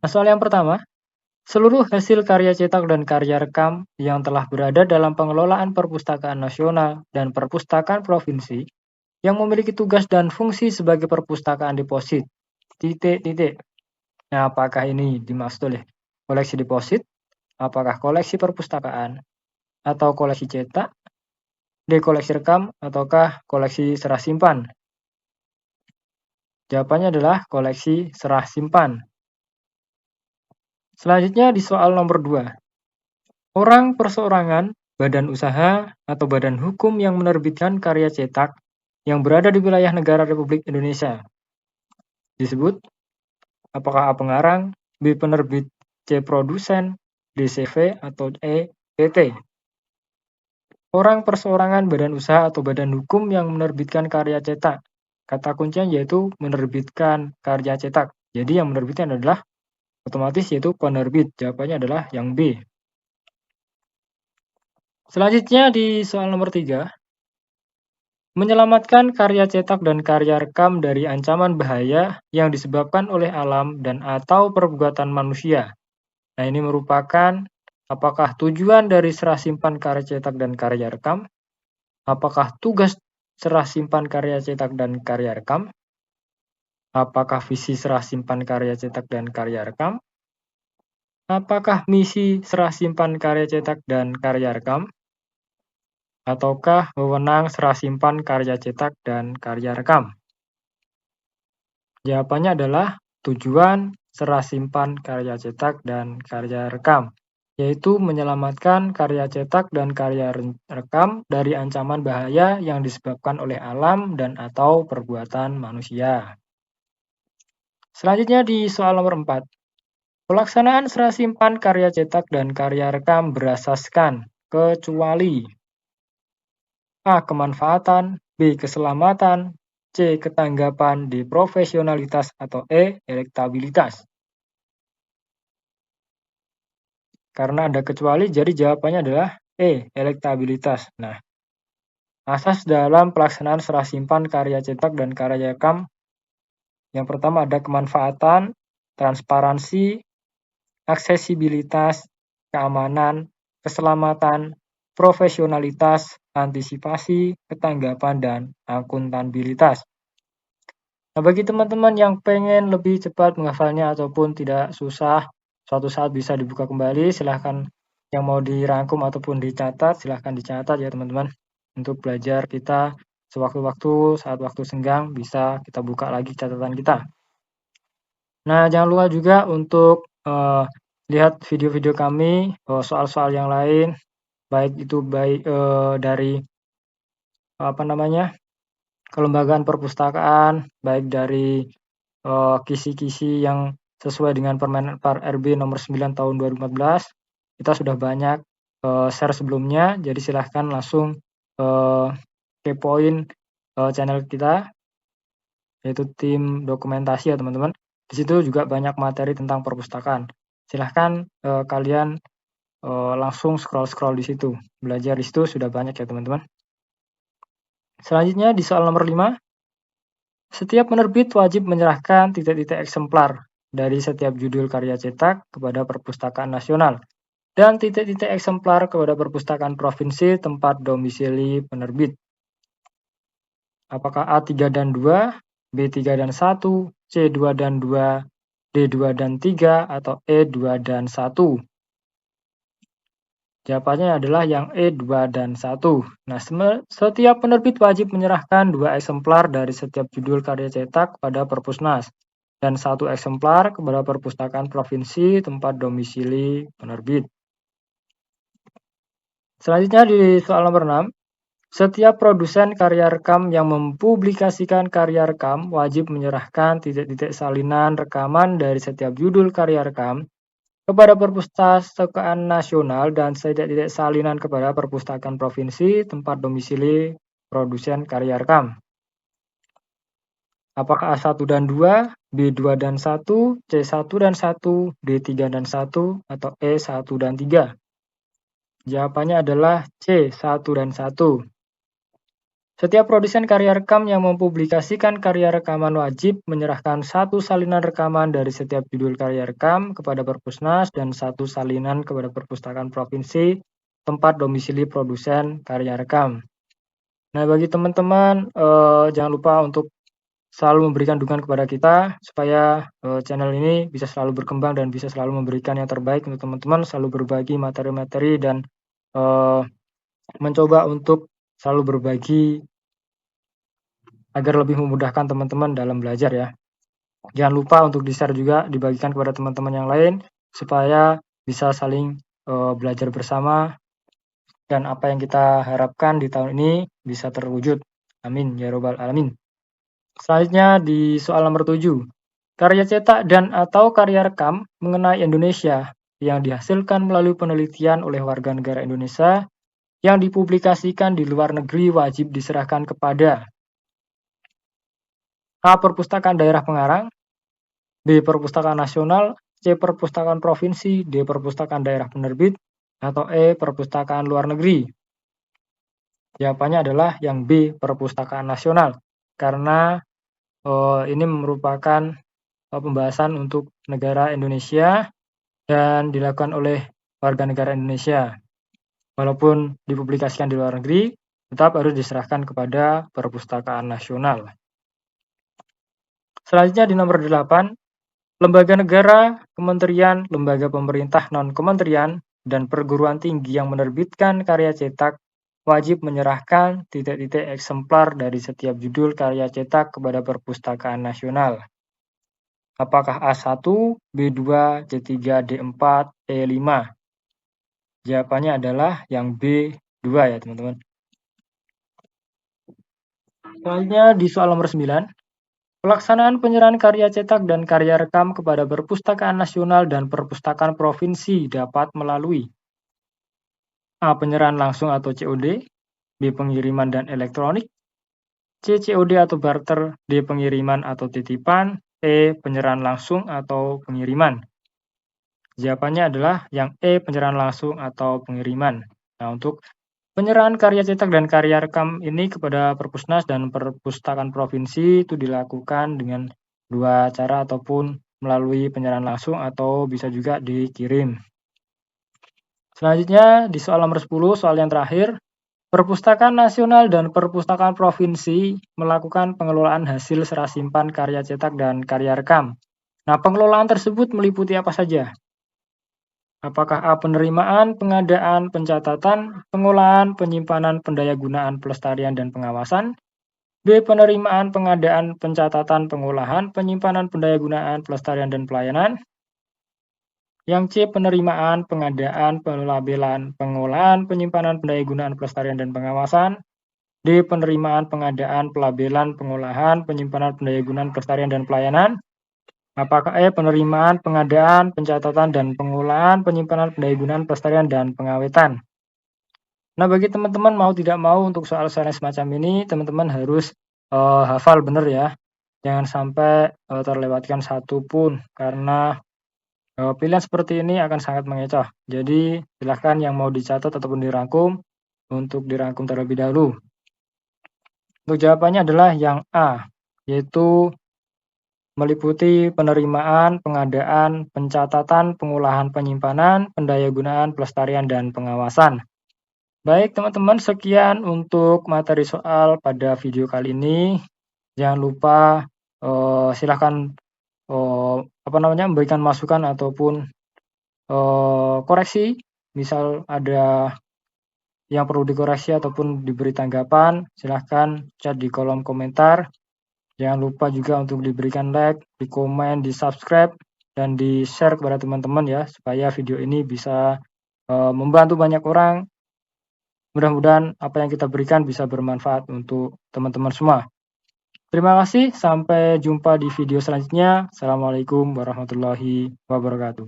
Nah, soal yang pertama, seluruh hasil karya cetak dan karya rekam yang telah berada dalam pengelolaan Perpustakaan Nasional dan Perpustakaan Provinsi yang memiliki tugas dan fungsi sebagai perpustakaan deposit. Titik, titik. Nah, apakah ini dimaksud oleh koleksi deposit? Apakah koleksi perpustakaan? Atau koleksi cetak? D. Koleksi rekam? Ataukah koleksi serah simpan? Jawabannya adalah koleksi serah simpan. Selanjutnya di soal nomor 2. Orang perseorangan, badan usaha, atau badan hukum yang menerbitkan karya cetak yang berada di wilayah negara Republik Indonesia disebut apakah A. Pengarang, B. Penerbit, C. Produsen, D. CV, atau E. PT. Orang perseorangan, badan usaha, atau badan hukum yang menerbitkan karya cetak. Kata kuncinya yaitu menerbitkan karya cetak. Jadi yang menerbitkan adalah otomatis yaitu penerbit. Jawabannya adalah yang B. Selanjutnya di soal nomor 3. Menyelamatkan karya cetak dan karya rekam dari ancaman bahaya yang disebabkan oleh alam dan atau perbuatan manusia. Nah, ini merupakan apakah tujuan dari serah simpan karya cetak dan karya rekam? Apakah tugas serah simpan karya cetak dan karya rekam? Apakah visi serah simpan karya cetak dan karya rekam? Apakah misi serah simpan karya cetak dan karya rekam? Ataukah wewenang serah simpan karya cetak dan karya rekam? Jawabannya adalah tujuan serah simpan karya cetak dan karya rekam, yaitu menyelamatkan karya cetak dan karya rekam dari ancaman bahaya yang disebabkan oleh alam dan atau perbuatan manusia. Selanjutnya di soal nomor 4. Pelaksanaan serah simpan karya cetak dan karya rekam berasaskan kecuali A. Kemanfaatan, B. Keselamatan, C. Ketanggapan, D. Profesionalitas, atau E. Elektabilitas. Karena ada kecuali, jadi jawabannya adalah E. Elektabilitas. Nah, asas dalam pelaksanaan serah simpan karya cetak dan karya rekam yang pertama ada kemanfaatan, transparansi, aksesibilitas, keamanan, keselamatan, profesionalitas, antisipasi, ketanggapan, dan akuntabilitas. Nah, bagi teman-teman yang pengen lebih cepat menghafalnya ataupun tidak susah, suatu saat bisa dibuka kembali, silahkan yang mau dirangkum ataupun dicatat, silahkan dicatat ya teman-teman. Untuk belajar kita sewaktu-waktu, saat waktu senggang, bisa kita buka lagi catatan kita. Nah, jangan lupa juga untuk lihat video-video kami, soal-soal yang lain, baik itu dari kelembagaan perpustakaan, baik dari kisi-kisi yang sesuai dengan Permen RB nomor 9 tahun 2014. Kita sudah banyak share sebelumnya, jadi silahkan langsung kepoin channel kita, yaitu tim dokumentasi ya teman-teman. Di situ juga banyak materi tentang perpustakaan. Silahkan kalian langsung scroll-scroll di situ. Belajar di situ sudah banyak ya teman-teman. Selanjutnya di soal nomor 5. Setiap penerbit wajib menyerahkan titik-titik eksemplar dari setiap judul karya cetak kepada Perpustakaan Nasional dan titik-titik eksemplar kepada Perpustakaan Provinsi tempat domisili penerbit. Apakah A3 dan 2, B3 dan 1, C2 dan 2, D2 dan 3, atau E2 dan 1? Jawabannya adalah yang E2 dan 1. Nah, setiap penerbit wajib menyerahkan 2 eksemplar dari setiap judul karya cetak pada Perpusnas dan 1 eksemplar kepada Perpustakaan Provinsi tempat domisili penerbit. Selanjutnya di soal nomor 6. Setiap produsen karya rekam yang mempublikasikan karya rekam wajib menyerahkan titik-titik salinan rekaman dari setiap judul karya rekam kepada Perpustakaan Nasional dan titik-titik salinan kepada Perpustakaan Provinsi tempat domisili produsen karya rekam. Apakah A1 dan 2, B2 dan 1, C1 dan 1, D3 dan 1, atau E1 dan 3? Jawabannya adalah C1 dan 1. Setiap produsen karya rekam yang mempublikasikan karya rekaman wajib menyerahkan satu salinan rekaman dari setiap judul karya rekam kepada Perpusnas dan satu salinan kepada Perpustakaan Provinsi tempat domisili produsen karya rekam. Nah, bagi teman-teman, jangan lupa untuk selalu memberikan dukungan kepada kita supaya channel ini bisa selalu berkembang dan bisa selalu memberikan yang terbaik untuk teman-teman, selalu berbagi materi-materi dan mencoba untuk selalu berbagi agar lebih memudahkan teman-teman dalam belajar ya. Jangan lupa untuk di-share juga, dibagikan kepada teman-teman yang lain supaya bisa saling belajar bersama dan apa yang kita harapkan di tahun ini bisa terwujud. Amin ya robbal alamin. Selanjutnya di soal nomor 7. Karya cetak dan atau karya rekam mengenai Indonesia yang dihasilkan melalui penelitian oleh warga negara Indonesia yang dipublikasikan di luar negeri wajib diserahkan kepada A. Perpustakaan Daerah Pengarang, B. Perpustakaan Nasional, C. Perpustakaan Provinsi, D. Perpustakaan Daerah Penerbit, atau E. Perpustakaan Luar Negeri. Jawabannya adalah yang B. Perpustakaan Nasional, karena ini merupakan pembahasan untuk negara Indonesia dan dilakukan oleh warga negara Indonesia. Walaupun dipublikasikan di luar negeri, tetap harus diserahkan kepada Perpustakaan Nasional. Selanjutnya di nomor 8, lembaga negara, kementerian, lembaga pemerintah non-kementerian, dan perguruan tinggi yang menerbitkan karya cetak wajib menyerahkan titik-titik eksemplar dari setiap judul karya cetak kepada Perpustakaan Nasional. Apakah A1, B2, C3, D4, E5? Jawabannya adalah yang B2 ya teman-teman. Selanjutnya di soal nomor 9. Pelaksanaan penyerahan karya cetak dan karya rekam kepada Perpustakaan Nasional dan Perpustakaan Provinsi dapat melalui A. Penyerahan langsung atau COD, B. Pengiriman dan elektronik, C. COD atau barter, D. Pengiriman atau titipan, E. Penyerahan langsung atau pengiriman. Jawabannya adalah yang E. Penyerahan langsung atau pengiriman. Nah, untuk penyerahan karya cetak dan karya rekam ini kepada Perpusnas dan Perpustakaan Provinsi itu dilakukan dengan dua cara ataupun melalui penyerahan langsung atau bisa juga dikirim. Selanjutnya di soal nomor 10, soal yang terakhir, Perpustakaan Nasional dan Perpustakaan Provinsi melakukan pengelolaan hasil serah simpan karya cetak dan karya rekam. Nah, pengelolaan tersebut meliputi apa saja? Apakah A. Penerimaan, pengadaan, pencatatan, pengolahan, penyimpanan, pendayagunaan, pelestarian, dan pengawasan. B. Penerimaan, pengadaan, pencatatan, pengolahan, penyimpanan, pendayagunaan, pelestarian, dan pelayanan. Yang C. Penerimaan, pengadaan, pelabelan, pengolahan, penyimpanan, pendayagunaan, pelestarian, dan pengawasan. D. Penerimaan, pengadaan, pelabelan, pengolahan, penyimpanan, pendayagunaan, pelestarian, dan pelayanan. Apakah E. Penerimaan, pengadaan, pencatatan, dan pengolahan, penyimpanan, pendayagunaan, pelestarian, dan pengawetan. Nah, bagi teman-teman mau tidak mau untuk soal-soal semacam ini, teman-teman harus hafal benar ya. Jangan sampai terlewatkan satu pun, karena pilihan seperti ini akan sangat mengecoh. Jadi, silahkan yang mau dicatat ataupun dirangkum, untuk dirangkum terlebih dahulu. Untuk jawabannya adalah yang A, yaitu meliputi penerimaan, pengadaan, pencatatan, pengolahan, penyimpanan, pendayagunaan, pelestarian, dan pengawasan. Baik teman-teman, sekian untuk materi soal pada video kali ini. Jangan lupa silahkan memberikan masukan ataupun koreksi. Misal ada yang perlu dikoreksi ataupun diberi tanggapan, silahkan chat di kolom komentar. Jangan lupa juga untuk diberikan like, di komen, di subscribe, dan di share kepada teman-teman ya, supaya video ini bisa membantu banyak orang. Mudah-mudahan apa yang kita berikan bisa bermanfaat untuk teman-teman semua. Terima kasih, sampai jumpa di video selanjutnya. Assalamualaikum warahmatullahi wabarakatuh.